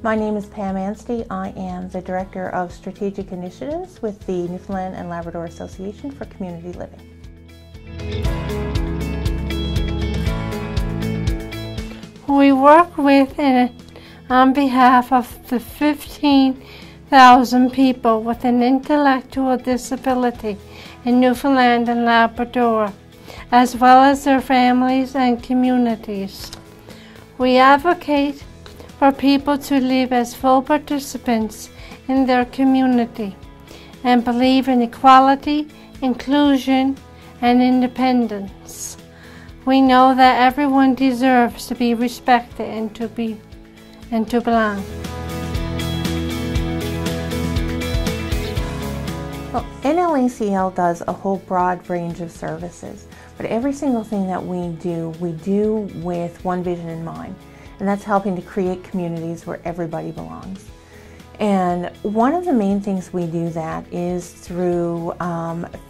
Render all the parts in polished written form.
My name is Pam Anstey. I am the Director of Strategic Initiatives with the Newfoundland and Labrador Association for Community Living. We work with and on behalf of the 15,000 people with an intellectual disability in Newfoundland and Labrador, as well as their families and communities. We advocate for people to live as full participants in their community and believe in equality, inclusion, and independence. We know that everyone deserves to be respected and to belong. Well, Nlacl does a whole broad range of services, but every single thing that we do with one vision in mind, and that's helping to create communities where everybody belongs. And one of the main things we do that is through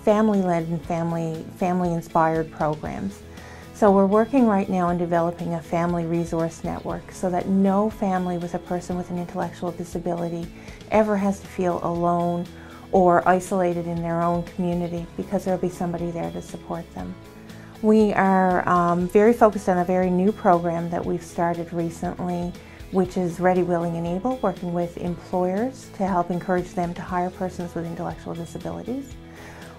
family-led and family-inspired programs. So we're working right now on developing a family resource network so that no family with a person with an intellectual disability ever has to feel alone or isolated in their own community, because there'll be somebody there to support them. We are very focused on a very new program that we've started recently, which is Ready, Willing, and Able, working with employers to help encourage them to hire persons with intellectual disabilities.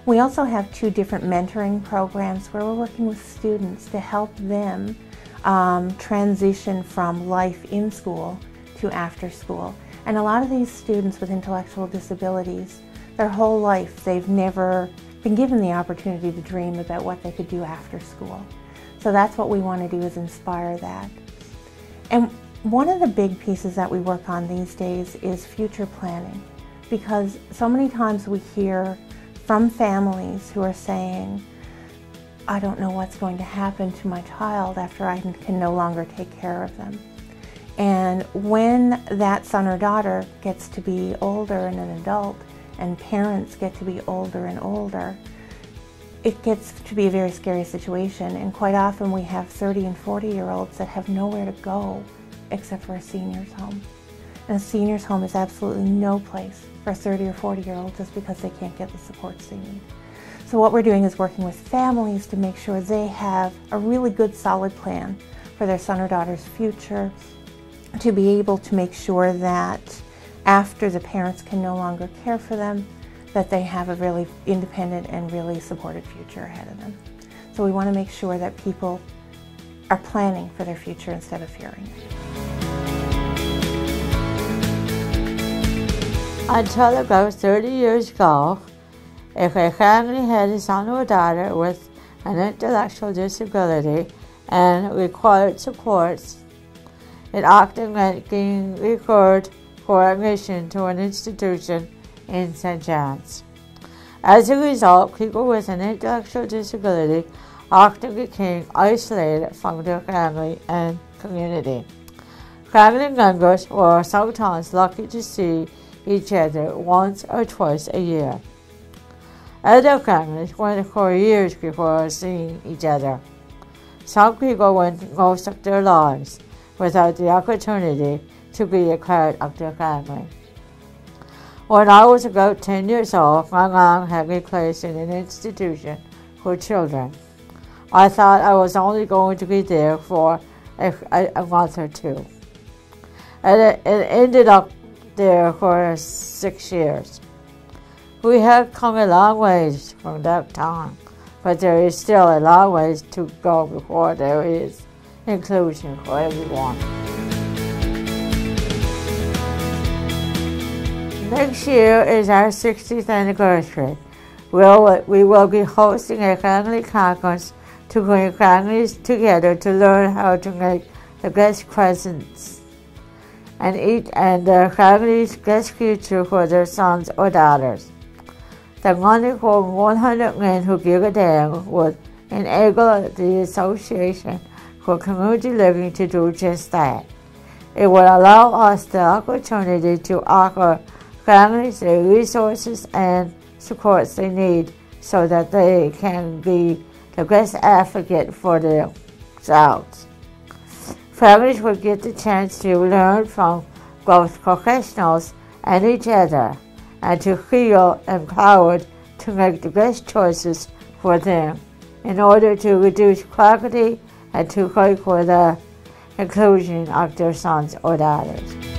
We also have two different mentoring programs where we're working with students to help them transition from life in school to after school. And a lot of these students with intellectual disabilities, their whole life, they've never been given the opportunity to dream about what they could do after school. So that's what we want to do, is inspire that. And one of the big pieces that we work on these days is future planning, because so many times we hear from families who are saying, I don't know what's going to happen to my child after I can no longer take care of them. And when that son or daughter gets to be older and an adult, and parents get to be older and older, it gets to be a very scary situation. And quite often we have 30 and 40-year-olds that have nowhere to go except for a senior's home. And a senior's home is absolutely no place for a 30 or 40-year-old just because they can't get the supports they need. So what we're doing is working with families to make sure they have a really good, solid plan for their son or daughter's future, to be able to make sure that after the parents can no longer care for them, that they have a really independent and really supported future ahead of them. So we want to make sure that people are planning for their future instead of fearing it. Until about 30 years ago, if a family had a son or daughter with an intellectual disability and required supports, it often meant being referred for admission to an institution in St. John's. As a result, people with an intellectual disability often became isolated from their family and community. Family members were sometimes lucky to see each other once or twice a year. Other families went for years before seeing each other. Some people went most of their lives without the opportunity to be a part of their family. When I was about 10 years old, my mom had me placed in an institution for children. I thought I was only going to be there for a month or two. And it ended up there for 6 years. We have come a long ways from that time, but there is still a long ways to go before there is inclusion for everyone. Next year is our 60th anniversary. We will be hosting a family conference to bring families together to learn how to make the best presents and their families' best future for their sons or daughters. The money from 100 men who give a damn would enable the Association for Community Living to do just that. It will allow us the opportunity to offer families the resources and supports they need so that they can be the best advocate for themselves. Families will get the chance to learn from both professionals and each other, and to feel empowered to make the best choices for them in order to reduce poverty and to fight for the inclusion of their sons or daughters.